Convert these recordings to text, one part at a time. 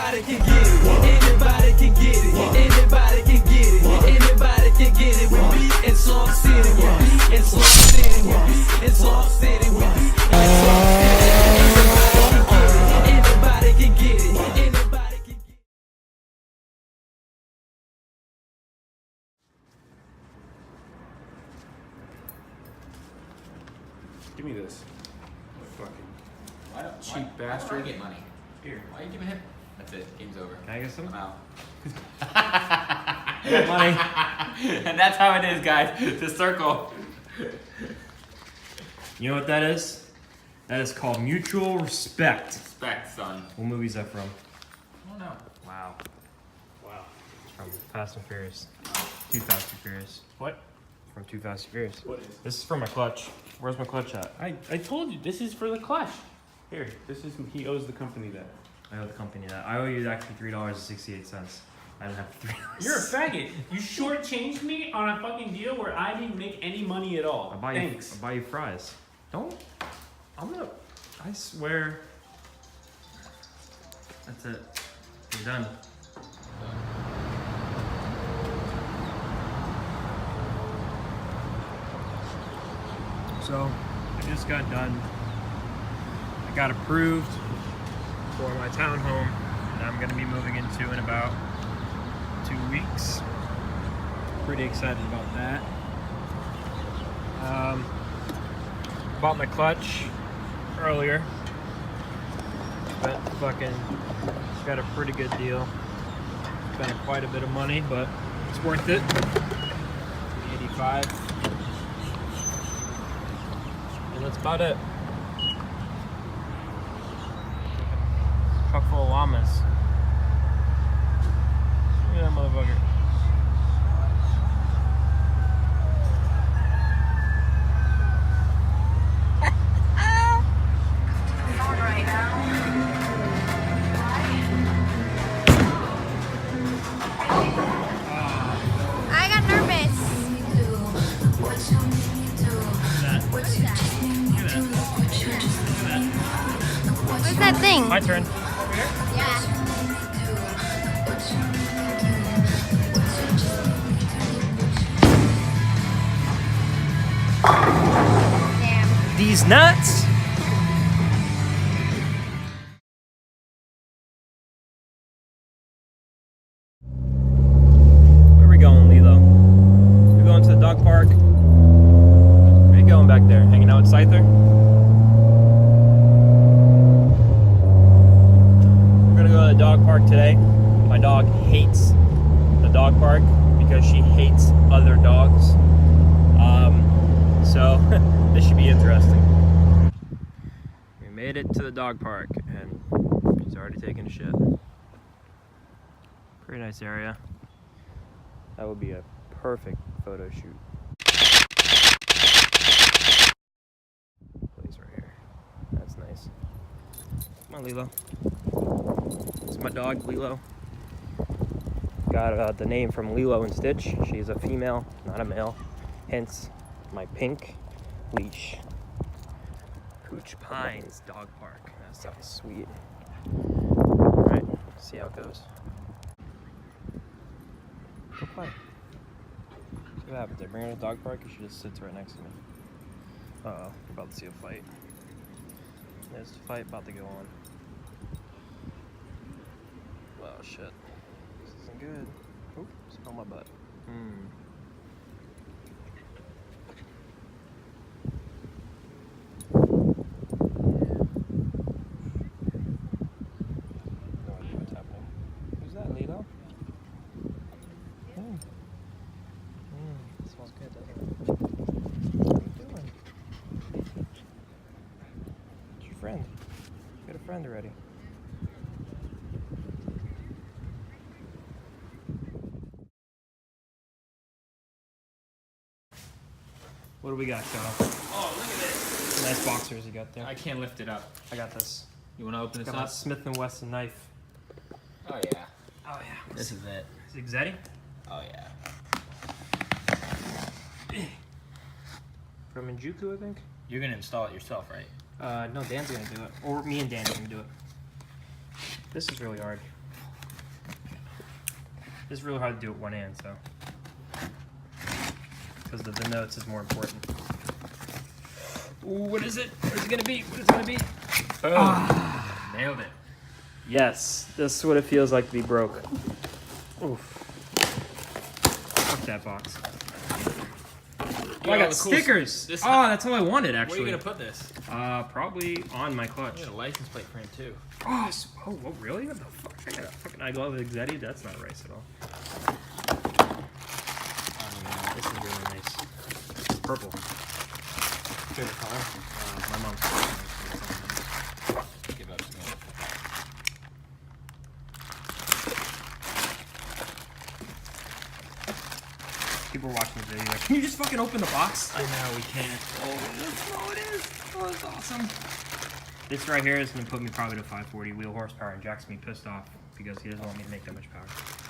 Anybody can get it. Anybody can get it. Anybody can get it. Anybody can get it. We be in Song City. We be in Song City. We be in Song City. We be in Song City. Anybody can get it. Anybody can get it. Give me this. Fucking cheap Why bastard. do I get money? Here. Why you give me him? That's it. Game's over. Can I get some? I'm out. Get money. And that's how it is, guys. The circle. You know what that is? That is called mutual respect. Respect, son. What movie is that from? I don't know. Wow. Wow. It's from Fast and Furious. Too Fast and Furious. What? From Too Fast and Furious. What is? This is for my clutch. Where's my clutch at? I told you this is for the clutch. Here, this is he owes the company that. I owe the company that. I owe you actually $3.68. I don't have $3. You're a faggot. You shortchanged me on a fucking deal where I didn't make any money at all. I'll buy you fries. Don't. I'm gonna. I swear. That's it. You're done. So, I just got done. I got approved for my townhome that I'm gonna be moving into in about 2 weeks. Pretty excited about that. Bought my clutch earlier, but fucking got a pretty good deal. Spent quite a bit of money, but it's worth it. 85. And that's about it. Truck full of llamas. Look at that motherfucker. I got nervous. What's that thing? My turn. Yeah. Damn. These nuts. Where are we going, Lilo? We're going to the dog park. Where are you going back there? Hanging out with Scyther? We're gonna go to the dog park today. My dog hates the dog park because she hates other dogs. So this should be interesting. We made it to the dog park and she's already taking a shit. Pretty nice area. That would be a perfect photo shoot. Place right here. That's nice. Come on, Lilo. It's my dog, Lilo. Got the name from Lilo and Stitch. She's a female, not a male. Hence my pink leash. Pooch Pines Dog Park. That sounds sweet. Alright, see how it goes. Go play. See what happens. I bring her to the dog park and she just sits right next to me. Uh-oh, we're about to see a fight. There's a fight about to go on. Oh shit. This isn't good. Oop, smell my butt. No idea what's happening. Who's that, Lilo? It smells good, doesn't it? What are you doing? It's your friend. You got a friend already. What do we got, Kyle? Oh, look at this. Nice boxers you got there. I can't lift it up. I got this. You want to open this Got my up? Smith & Wesson knife. Oh, yeah. Oh yeah. This is it. Is it Exedy? Oh, yeah. From Injuku, I think. You're going to install it yourself, right? No, Dan's gonna do it. Or me and Dan are gonna do it. This is really hard. It's really hard to do it one hand, so. Because the Vnotes is more important. Ooh, what is it? What is it gonna be? What is it gonna be? Boom. Nailed it. Yes, this is what it feels like to be broke. Oof. Fuck that box. Oh, I got stickers. Oh, that's all I wanted, actually. Where are you gonna put this? Probably on my clutch. I got a license plate for him too. Oh, really? What the fuck? I got a fucking I love Exedy. That's not rice at all. This is really nice. It's purple. Favorite color? My mom's. Give up to me. People are watching the video. Like, can you just fucking open the box? I know we can't. Oh, that's all it is. Oh, that's awesome. This right here is gonna put me probably to 540 wheel horsepower, and Jack's gonna be pissed off because he doesn't want me to make that much power.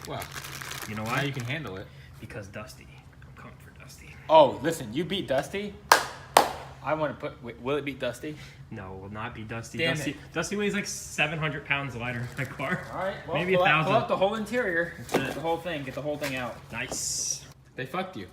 Well, You know now why? you can handle it. Because Dusty. I'm coming for Dusty. Oh, listen, you beat Dusty. I want to put. Wait, will it beat Dusty? No, it will not be Dusty. Damn Dusty, it. Dusty weighs like 700 pounds lighter than my car. All right, well, Maybe pull 1,000. out the whole interior. The whole thing. Get the whole thing out. Nice. They fucked you.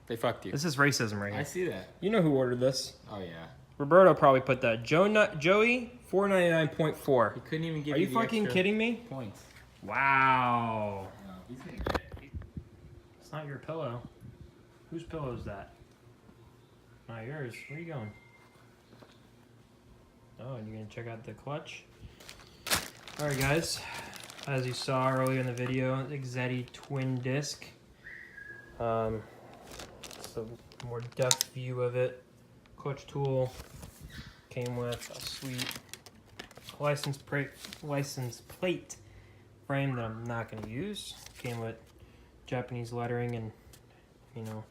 They fucked you. This is racism right I here. see that. You know who ordered this? Oh yeah. Roberto probably put that. Joey, 499.4. He couldn't even give Are you the fucking extra kidding me? points. Wow. No, he's gonna get it. It's not your pillow. Whose pillow is that? Not yours. Where are you going? Oh, and you're gonna check out the clutch? Alright guys, as you saw earlier in the video, Exedy twin disc. It's a more depth view of it. Clutch tool came with a sweet license plate frame that I'm not going to use. Came with Japanese lettering and, you know,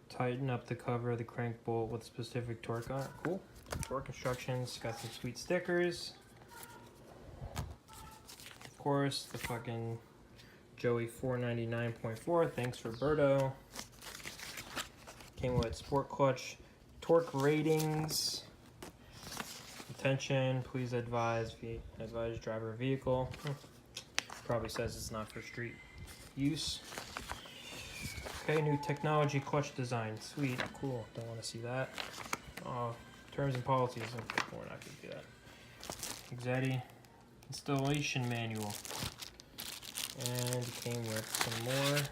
tighten up the cover of the crank bolt with specific torque on it. Cool. Torque instructions. Got some sweet stickers. Of course, the fucking Joey 499.4. Thanks, Roberto. Came with sport clutch torque ratings. Attention, please advise driver vehicle. Probably says it's not for street use. Okay, new technology clutch design. Sweet, cool. Don't want to see that. Terms and policies. We're not going to do that. Exedy installation manual. And it came with some more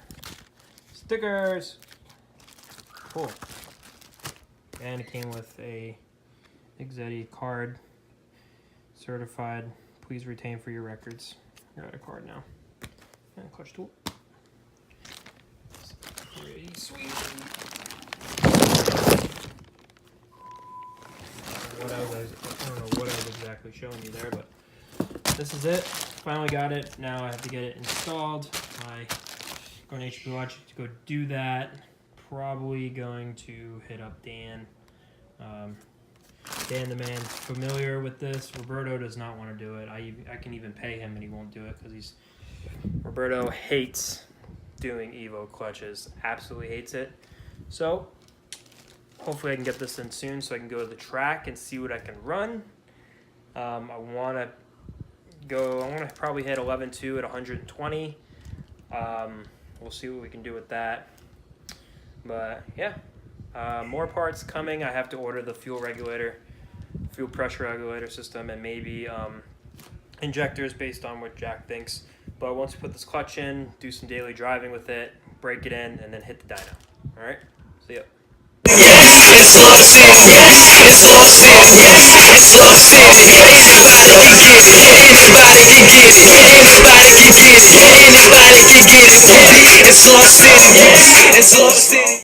stickers. Cool. And it came with a Exedy card, certified. Please retain for your records. You're out of card now. And clutch tool. Pretty sweet. I don't know what I was exactly showing you there, but this is it. Finally got it. Now I have to get it installed. I going to HP Logic to go do that. Probably going to hit up Dan. Dan the man's familiar with this. Roberto does not want to do it. I can even pay him and he won't do it because Roberto hates doing Evo clutches. Absolutely hates it. So hopefully I can get this in soon so I can go to the track and see what I can run. I want to probably hit 11.2 at 120. We'll see what we can do with that. But yeah, more parts coming. I have to order the fuel pressure regulator system, and maybe injectors based on what Jack thinks. But once we put this clutch in, do some daily driving with it, break it in, and then hit the dyno. All right, see ya. It's Love City, it's Love City, it's Love City. Anybody can get it, anybody can get it, anybody can get it, anybody can get it. It's Love City, it's Love City.